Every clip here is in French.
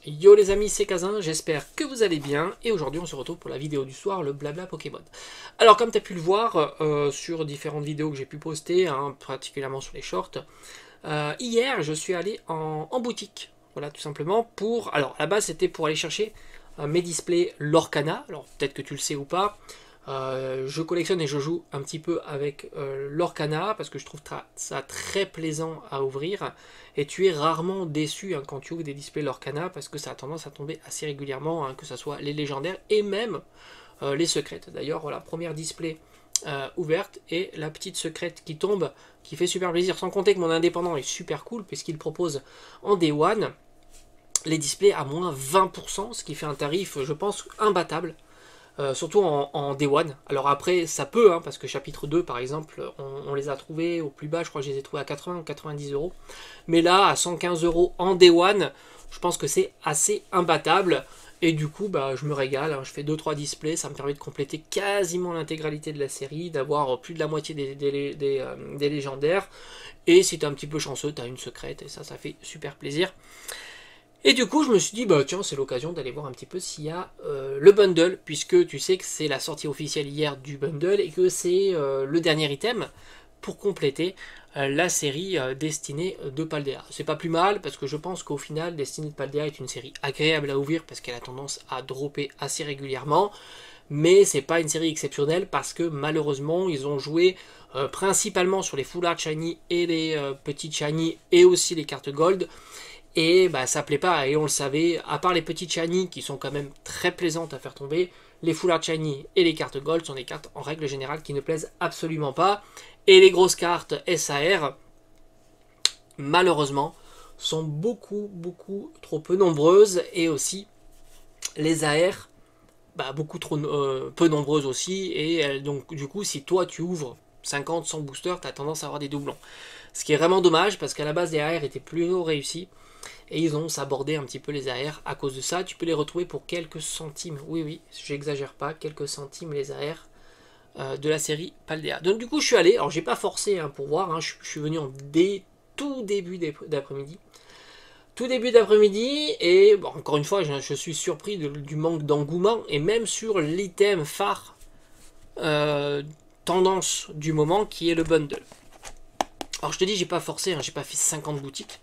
Yo les amis, c'est Kazin, j'espère que vous allez bien, et aujourd'hui on se retrouve pour la vidéo du soir, le blabla Pokémon. Alors comme tu as pu le voir sur différentes vidéos que j'ai pu poster, hein, particulièrement sur les shorts, hier je suis allé en boutique, voilà tout simplement pour... Alors à la base c'était pour aller chercher mes displays Lorcana, alors peut-être que tu le sais ou pas, je collectionne et je joue un petit peu avec l'Orcana parce que je trouve ça très plaisant à ouvrir et tu es rarement déçu quand tu ouvres des displays Lorcana parce que ça a tendance à tomber assez régulièrement, que ce soit les légendaires et même les secrètes. D'ailleurs, voilà, première display ouverte et la petite secrète qui tombe qui fait super plaisir, sans compter que mon indépendant est super cool puisqu'il propose en Day One les displays à moins 20%, ce qui fait un tarif, je pense, imbattable. Surtout en Day One. Alors après, ça peut, parce que chapitre 2, par exemple, on les a trouvés au plus bas, je crois que je les ai trouvés à 80 ou 90 euros. Mais là, à 115 euros en Day One, je pense que c'est assez imbattable. Et du coup, je me régale, je fais 2-3 displays, ça me permet de compléter quasiment l'intégralité de la série, d'avoir plus de la moitié des légendaires. Et si tu es un petit peu chanceux, tu as une secrète, et ça fait super plaisir. Et du coup, je me suis dit, tiens, c'est l'occasion d'aller voir un petit peu s'il y a le bundle, puisque tu sais que c'est la sortie officielle hier du bundle et que c'est le dernier item pour compléter la série Destinée de Paldea. C'est pas plus mal, parce que je pense qu'au final, Destinée de Paldea est une série agréable à ouvrir, parce qu'elle a tendance à dropper assez régulièrement, mais c'est pas une série exceptionnelle, parce que malheureusement, ils ont joué principalement sur les Full Art Shiny et les petites Shiny, et aussi les cartes Gold. Et ça plaît pas, et on le savait, à part les petites shiny qui sont quand même très plaisantes à faire tomber, les full art shiny et les cartes gold sont des cartes en règle générale qui ne plaisent absolument pas. Et les grosses cartes SAR, malheureusement, sont beaucoup trop peu nombreuses, et aussi les AR, beaucoup trop peu nombreuses aussi, et donc du coup si toi tu ouvres 50-100 boosters, tu as tendance à avoir des doublons. Ce qui est vraiment dommage, parce qu'à la base les AR étaient plutôt réussis. Et ils ont sabordé un petit peu les AR à cause de ça. Tu peux les retrouver pour quelques centimes. Oui, j'exagère pas, quelques centimes les AR de la série Paldea. Donc du coup, je suis allé. Alors, j'ai pas forcé pour voir. Je suis venu en tout début d'après-midi. Tout début d'après-midi. Et encore une fois, je suis surpris du manque d'engouement. Et même sur l'item phare tendance du moment qui est le bundle. Alors, je te dis, j'ai pas forcé. J'ai pas fait 50 boutiques.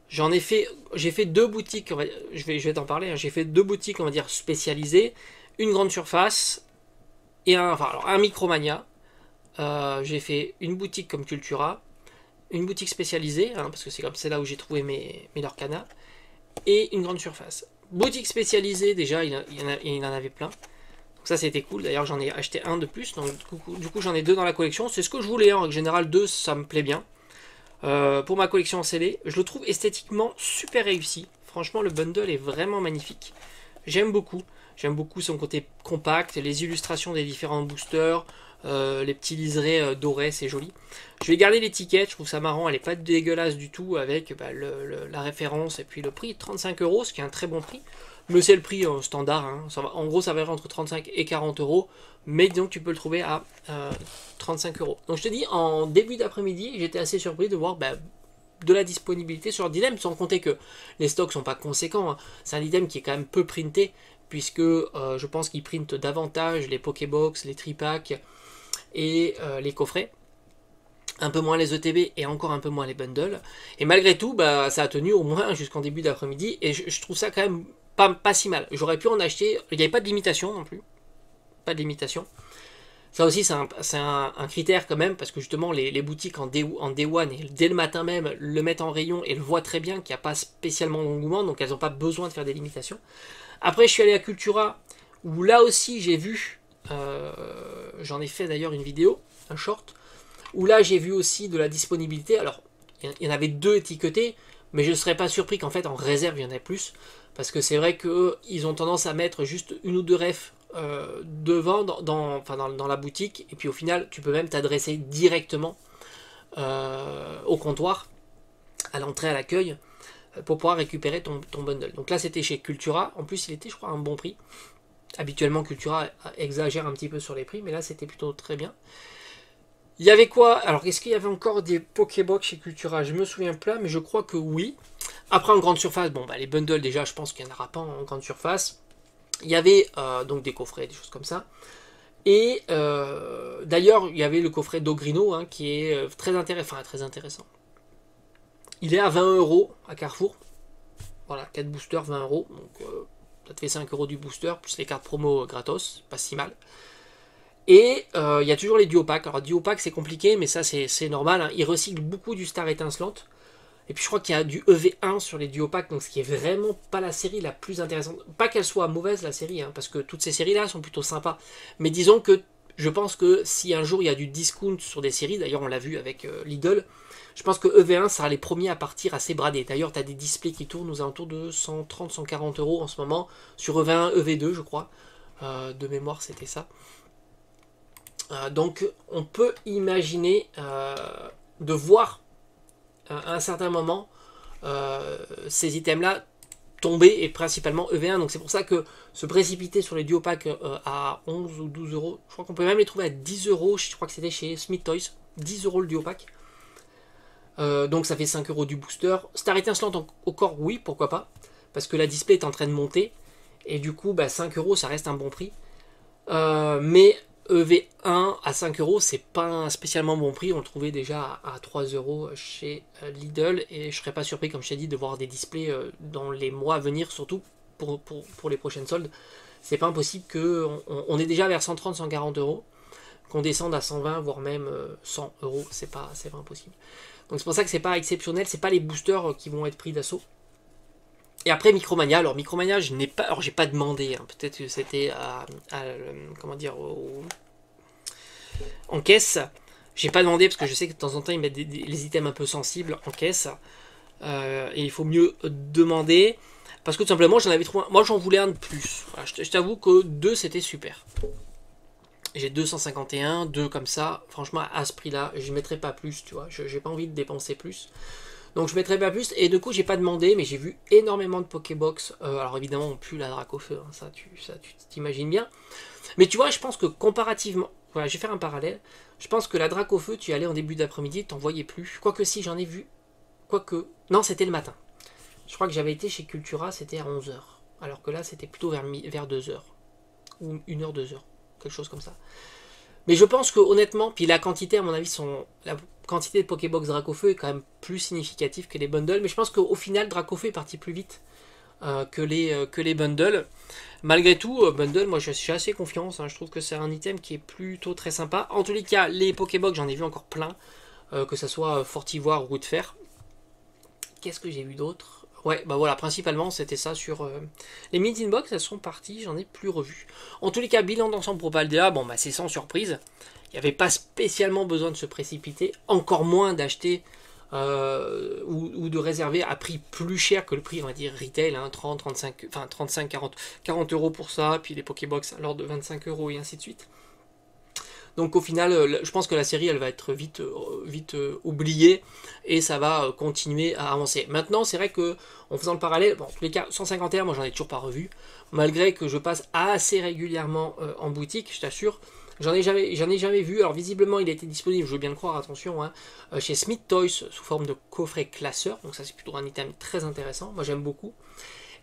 J'ai fait deux boutiques, je vais t'en parler, j'ai fait deux boutiques, on va dire, spécialisées, une grande surface et un Micromania. J'ai fait une boutique comme Cultura, une boutique spécialisée, parce que c'est là où j'ai trouvé mes Lorcana, et une grande surface. Boutique spécialisée, déjà, il en avait plein. Donc ça, c'était cool. D'ailleurs, j'en ai acheté un de plus, donc du coup j'en ai deux dans la collection. C'est ce que je voulais, en général, deux, ça me plaît bien. Pour ma collection en CD, je le trouve esthétiquement super réussi. Franchement, le bundle est vraiment magnifique. J'aime beaucoup son côté compact, les illustrations des différents boosters, les petits liserés dorés, c'est joli. Je vais garder l'étiquette, je trouve ça marrant, elle n'est pas dégueulasse du tout avec la référence et puis le prix, 35 euros, ce qui est un très bon prix. Mais c'est le prix standard, en gros ça va être entre 35 et 40 euros, mais donc tu peux le trouver à 35 euros. Donc je te dis, en début d'après-midi, j'étais assez surpris de voir de la disponibilité sur l'item, sans compter que les stocks sont pas conséquents. C'est un item qui est quand même peu printé, puisque je pense qu'ils printent davantage les Pokébox, les tripacks et les coffrets. Un peu moins les ETB et encore un peu moins les bundles. Et malgré tout, ça a tenu au moins jusqu'en début d'après-midi, et je trouve ça quand même pas si mal. J'aurais pu en acheter, il n'y avait pas de limitation non plus. Pas de limitation. Ça aussi, c'est un critère quand même, parce que justement, les boutiques en Day One, et dès le matin même, le mettent en rayon et le voient très bien qu'il n'y a pas spécialement d'engouement, donc elles n'ont pas besoin de faire des limitations. Après, je suis allé à Cultura, où là aussi, j'ai vu, j'en ai fait d'ailleurs une vidéo, un short, où là, j'ai vu aussi de la disponibilité. Alors, il y en avait deux étiquetés, mais je ne serais pas surpris qu'en fait, en réserve, il y en ait plus, parce que c'est vrai qu'ils ont tendance à mettre juste une ou deux refs devant dans la boutique, et puis au final tu peux même t'adresser directement au comptoir, à l'entrée, à l'accueil, pour pouvoir récupérer ton bundle. Donc là c'était chez Cultura, en plus il était je crois à un bon prix. Habituellement Cultura exagère un petit peu sur les prix, mais là c'était plutôt très bien. Il y avait quoi? Alors est-ce qu'il y avait encore des Pokébox chez Cultura? Je me souviens pas, mais je crois que oui. Après en grande surface, bon bah les bundles déjà je pense qu'il n'y en aura pas en grande surface. Il y avait donc des coffrets, des choses comme ça. Et d'ailleurs il y avait le coffret d'Ogrino hein, qui est très intéressant. Il est à 20 € à Carrefour. Voilà, 4 boosters, 20 €. Donc ça te fait 5 € du booster, plus les cartes promo gratos, pas si mal. Et il y a toujours les duo packs. Alors duo pack c'est compliqué, mais ça c'est normal. Hein. Ils recyclent beaucoup du Star étincelante. Et puis je crois qu'il y a du EV1 sur les duo packs, donc ce qui est vraiment pas la série la plus intéressante. Pas qu'elle soit mauvaise la série, hein, parce que toutes ces séries-là sont plutôt sympas. Mais disons que je pense que si un jour il y a du discount sur des séries, d'ailleurs on l'a vu avec Lidl, je pense que EV1 sera les premiers à partir assez bradés. D'ailleurs tu as des displays qui tournent aux alentours de 130-140 € en ce moment, sur EV1, EV2 je crois. De mémoire c'était ça. Donc on peut imaginer de voir à un certain moment ces items là tomber et principalement EV1 donc c'est pour ça que se précipiter sur les duo packs à 11 ou 12 €, je crois qu'on peut même les trouver à 10 €, je crois que c'était chez Smith Toys, 10 € le duo pack, donc ça fait 5 € du booster. Star étincelante au corps, oui pourquoi pas, parce que la display est en train de monter et du coup bah, 5 € ça reste un bon prix, mais EV1 à 5 €, c'est pas un spécialement bon prix. On le trouvait déjà à 3 € chez Lidl. Et je serais pas surpris, comme je t'ai dit, de voir des displays dans les mois à venir, surtout pour les prochaines soldes. C'est pas impossible qu'on est déjà vers 130-140 €, qu'on descende à 120, voire même 100 €. C'est pas impossible. Donc c'est pour ça que c'est pas exceptionnel. C'est pas les boosters qui vont être pris d'assaut. Et après Micromania, alors Micromania, j'ai pas demandé, hein. Peut-être que c'était comment dire, en caisse. J'ai pas demandé parce que je sais que de temps en temps ils mettent les items un peu sensibles en caisse. Et il faut mieux demander. Parce que tout simplement j'en avais trouvé un. Moi j'en voulais un de plus. Voilà, je t'avoue que 2 c'était super. J'ai 251, 2 comme ça. Franchement à ce prix là, je mettrais pas plus, tu vois. J'ai pas envie de dépenser plus. Donc je mettrai pas plus, et du coup j'ai pas demandé, mais j'ai vu énormément de Pokébox, alors évidemment plus la Dracofeu, hein, ça tu t'imagines bien, mais tu vois je pense que comparativement, voilà je vais faire un parallèle, je pense que la Dracofeu tu y allais en début d'après-midi, t'en voyais plus, quoique si j'en ai vu, non c'était le matin, je crois que j'avais été chez Cultura, c'était à 11 h, alors que là c'était plutôt vers 2 h, ou 1 h, 2 h, quelque chose comme ça. Mais je pense que honnêtement, puis la quantité à mon avis, la quantité de Pokébox Dracofeu est quand même plus significative que les bundles. Mais je pense qu'au final, Dracofeu est parti plus vite que les bundles. Malgré tout, bundle, moi je suis assez confiance. Hein, je trouve que c'est un item qui est plutôt très sympa. En tous les cas, les Pokébox, j'en ai vu encore plein. Que ce soit Fortivoire ou Route de Fer. Qu'est-ce que j'ai vu d'autre? Ouais, bah voilà, principalement c'était ça sur les Mint Inbox, elles sont parties, j'en ai plus revu. En tous les cas, bilan d'ensemble pour Paldea, bon bah c'est sans surprise. Il n'y avait pas spécialement besoin de se précipiter, encore moins d'acheter ou de réserver à prix plus cher que le prix, on va dire, retail, hein, 30, 35, enfin 35, 40 € pour ça, puis les Pokébox à l'ordre de 25 € et ainsi de suite. Donc au final, je pense que la série, elle va être vite oubliée et ça va continuer à avancer. Maintenant, c'est vrai que en faisant le parallèle, bon, en tous les cas, 151, moi j'en ai toujours pas revu, malgré que je passe assez régulièrement en boutique, je t'assure. J'en ai jamais vu. Alors visiblement, il a été disponible, je veux bien le croire, attention, hein, chez Smith Toys sous forme de coffret classeur. Donc ça, c'est plutôt un item très intéressant. Moi, j'aime beaucoup.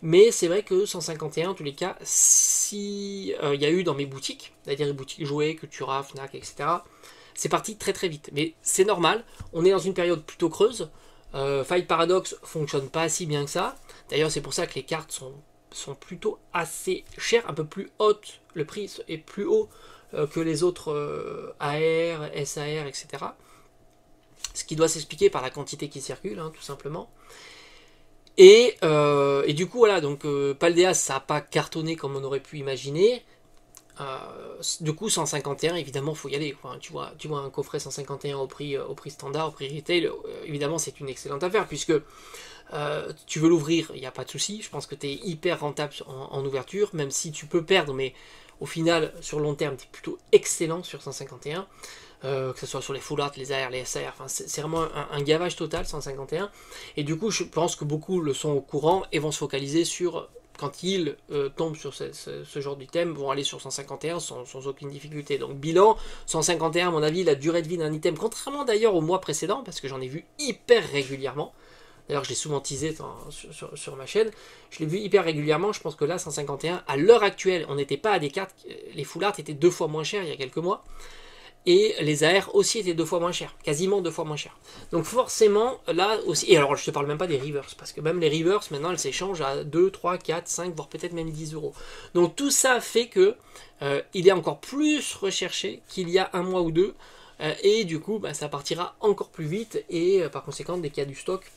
Mais c'est vrai que 151, en tous les cas, si il y a eu dans mes boutiques, c'est-à-dire les boutiques jouets, Cultura, Fnac, etc., c'est parti très très vite. Mais c'est normal, on est dans une période plutôt creuse. Fight Paradox fonctionne pas si bien que ça. D'ailleurs, c'est pour ça que les cartes sont plutôt assez chères, un peu plus hautes. Le prix est plus haut que les autres AR, SAR, etc. Ce qui doit s'expliquer par la quantité qui circule, hein, tout simplement. Et du coup, voilà, donc Paldea, ça n'a pas cartonné comme on aurait pu imaginer. Du coup, 151, évidemment, il faut y aller. Quoi. Tu vois un coffret 151 au prix standard, au prix retail, évidemment, c'est une excellente affaire, puisque tu veux l'ouvrir, il n'y a pas de souci. Je pense que tu es hyper rentable en ouverture, même si tu peux perdre, mais au final, sur long terme, tu es plutôt excellent sur 151. Que ce soit sur les full art, les AR, les SAR, enfin, c'est vraiment un gavage total 151, et du coup je pense que beaucoup le sont au courant et vont se focaliser sur, quand ils tombent sur ce genre d'item, vont aller sur 151 sans aucune difficulté. Donc bilan, 151 à mon avis, la durée de vie d'un item, contrairement d'ailleurs au mois précédent, parce que j'en ai vu hyper régulièrement, D'ailleurs, je l'ai souvent teasé sur ma chaîne. Je l'ai vu hyper régulièrement. Je pense que là, 151, à l'heure actuelle, on n'était pas à des cartes. Les full art étaient 2 fois moins chers il y a quelques mois. Et les AR aussi étaient 2 fois moins chers. Quasiment 2 fois moins chers. Donc forcément, là aussi... Et alors, je te parle même pas des reverse. Parce que même les reverse, maintenant, elles s'échangent à 2, 3, 4, 5, voire peut-être même 10 euros. Donc tout ça fait que il est encore plus recherché qu'il y a un mois ou deux. Et du coup, bah, ça partira encore plus vite. Et par conséquent, dès qu'il y a du stock,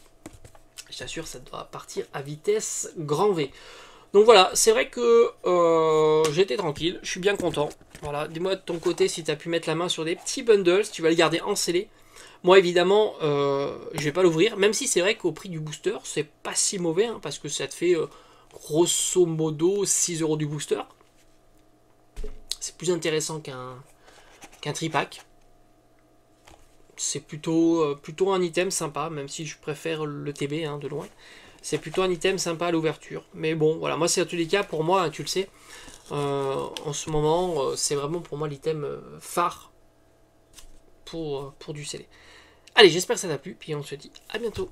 je t'assure, ça doit partir à vitesse grand V. Donc voilà, c'est vrai que j'étais tranquille, je suis bien content. Voilà, dis-moi de ton côté si tu as pu mettre la main sur des petits bundles, si tu vas les garder en scellé. Moi évidemment, je vais pas l'ouvrir, même si c'est vrai qu'au prix du booster, c'est pas si mauvais, hein, parce que ça te fait grosso modo 6 euros du booster. C'est plus intéressant qu'un tripack. C'est plutôt un item sympa, même si je préfère le TB hein, de loin. C'est plutôt un item sympa à l'ouverture. Mais bon, voilà, moi c'est à tous les cas, pour moi, hein, tu le sais, en ce moment, c'est vraiment pour moi l'item phare pour du scellé. Allez, j'espère que ça t'a plu, puis on se dit à bientôt.